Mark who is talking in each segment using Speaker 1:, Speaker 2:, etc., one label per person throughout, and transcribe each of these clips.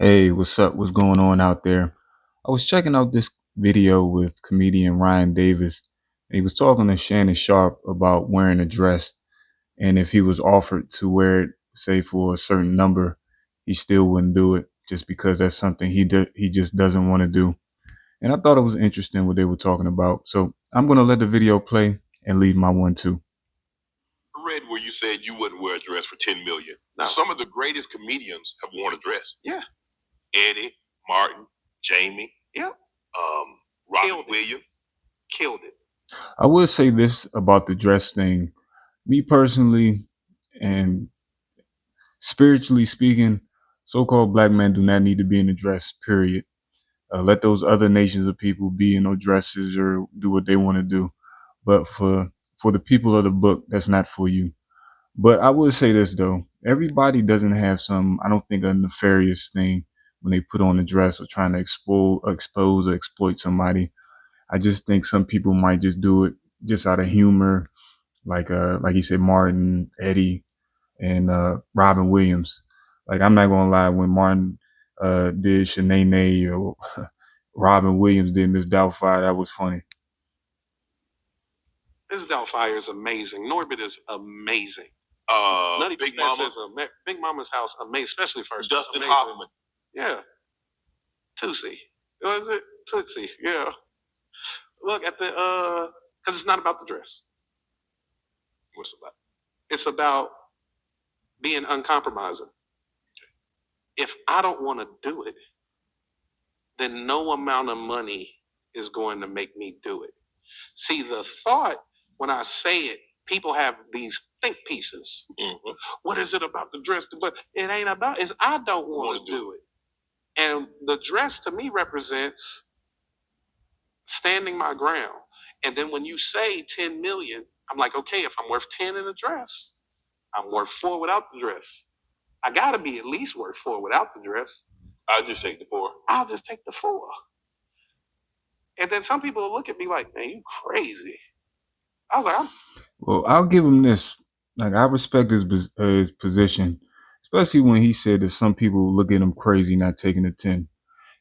Speaker 1: Hey, what's up? What's going on out there? I was checking out this video with comedian Ryan Davis, and he was talking to Shannon Sharp about wearing a dress. And if he was offered to wear it, say for a certain number, he still wouldn't do it just because that's something he just doesn't want to do. And I thought it was interesting what they were talking about. So I'm gonna let the video play and leave my one too.
Speaker 2: I read where you said you wouldn't wear a dress for 10 million. No. Some of the greatest comedians have worn a dress. Yeah. Eddie, Martin, Jamie. Yep. Robin Williams. Killed it.
Speaker 1: I would say this about the dress thing. Me personally, and spiritually speaking, so-called black men do not need to be in a dress, period. Let those other nations of people be in no dresses or do what they want to do. But for the people of the book, that's not for you. But I would say this though, everybody doesn't have some, I don't think, a nefarious thing when they put on a dress or trying to expose or exploit somebody. I just think some people might just do it just out of humor, like you said, Martin, Eddie, and Robin Williams. Like I'm not gonna lie, when Martin did Shanae or Robin Williams did Miss Doubtfire, that was funny.
Speaker 3: Miss Doubtfire is amazing. Norbit is amazing.
Speaker 2: Nutty Big Mama.
Speaker 3: Is Big Mama's house amazing, especially first.
Speaker 2: Dustin
Speaker 3: amazing.
Speaker 2: Hoffman.
Speaker 3: Yeah. Tootsie. Was it Tootsie? Yeah. Look at the because it's not about the dress.
Speaker 2: What's it about?
Speaker 3: It's about being uncompromising. If I don't want to do it, then no amount of money is going to make me do it. See, the thought when I say it, people have these think pieces. Mm-hmm. What is it about the dress? But it ain't about, it's I don't want to do it. And the dress to me represents standing my ground. And then when you say 10 million, I'm like, okay, if I'm worth 10 in a dress, I'm worth 4 without the dress. I gotta be at least worth 4 without the dress.
Speaker 2: I'll just take the 4.
Speaker 3: I'll just take the 4. And then some people look at me like, man, you crazy. I was like,
Speaker 1: Well, I'll give him this. Like I respect his position, especially when he said that some people look at him crazy not taking the 10,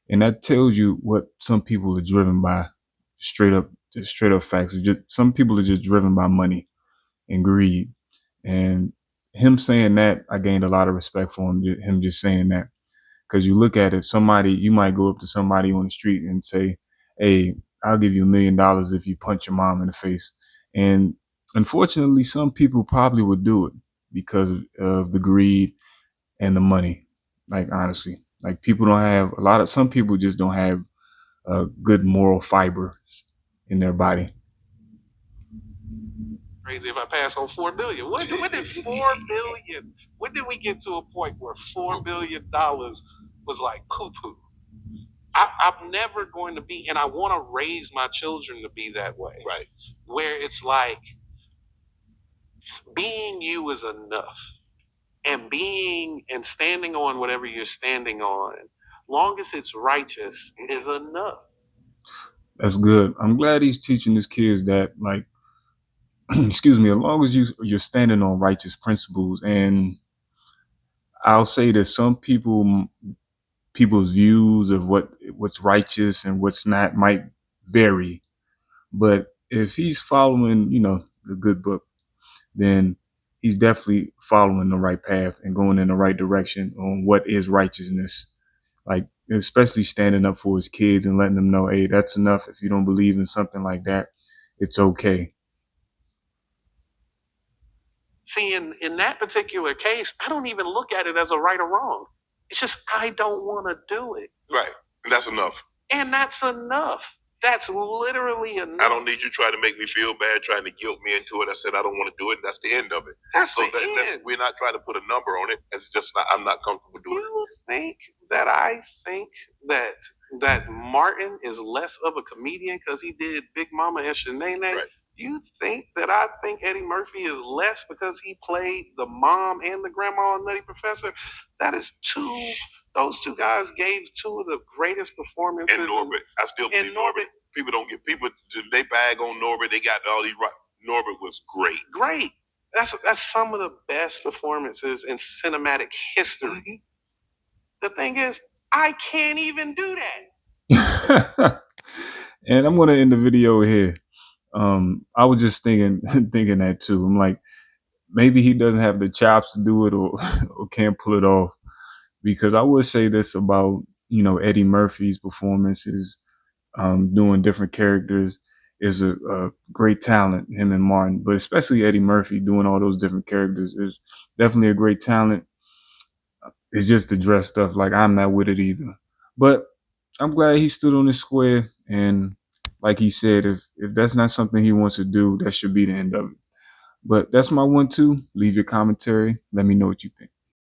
Speaker 1: and that tells you what some people are driven by. Straight up facts. It's just some people are just driven by money and greed, and him saying that, I gained a lot of respect for him. Him just saying that, because you look at it, you might go up to somebody on the street and say, "Hey, I'll give you $1 million if you punch your mom in the face," and unfortunately, some people probably would do it because of the greed and the money. Like honestly, like people don't have some people just don't have a good moral fiber in their body.
Speaker 3: crazy if I pass on $4 billion. When did $4 billion? When did we get to a point where $4 billion was like poo poo? I'm never going to be, and I want to raise my children to be that way.
Speaker 2: Right.
Speaker 3: Where it's like being you is enough, and being and standing on whatever you're standing on, long as it's righteous, is enough.
Speaker 1: That's good. I'm glad he's teaching his kids that, like, excuse me, as long as you're standing on righteous principles. And I'll say that some people's views of what's righteous and what's not might vary, but if he's following, the good book, then he's definitely following the right path and going in the right direction on what is righteousness. Like especially standing up for his kids and letting them know, hey, that's enough. If you don't believe in something like that, it's okay.
Speaker 3: See, in that particular case, I don't even look at it as a right or wrong. It's just I don't want to do it.
Speaker 2: Right. And that's enough.
Speaker 3: And that's enough. That's literally enough.
Speaker 2: I don't need you trying to make me feel bad, trying to guilt me into it. I said I don't want to do it. That's the end of it.
Speaker 3: That's the end.
Speaker 2: We're not trying to put a number on it. It's just I'm not comfortable doing it.
Speaker 3: You think that I think that Martin is less of a comedian because he did Big Mama and Shanae?
Speaker 2: Right.
Speaker 3: You think that I think Eddie Murphy is less because he played the mom and the grandma on Nutty Professor? That is those two guys gave two of the greatest performances.
Speaker 2: And Norbit. I still believe Norbit. People don't get, they bag on Norbit. They got all these right. Norbit was great.
Speaker 3: Great. That's some of the best performances in cinematic history. Mm-hmm. The thing is, I can't even do that.
Speaker 1: And I'm gonna end the video here. I was just thinking that too. I'm like, maybe he doesn't have the chops to do it, or or can't pull it off. Because I would say this about, Eddie Murphy's performances, doing different characters is a great talent, him and Martin, but especially Eddie Murphy doing all those different characters is definitely a great talent. It's just the dress stuff, like I'm not with it either. But I'm glad he stood on his square, and like he said, if that's not something he wants to do, that should be the end of it. But that's my 1-2. Leave your commentary. Let me know what you think.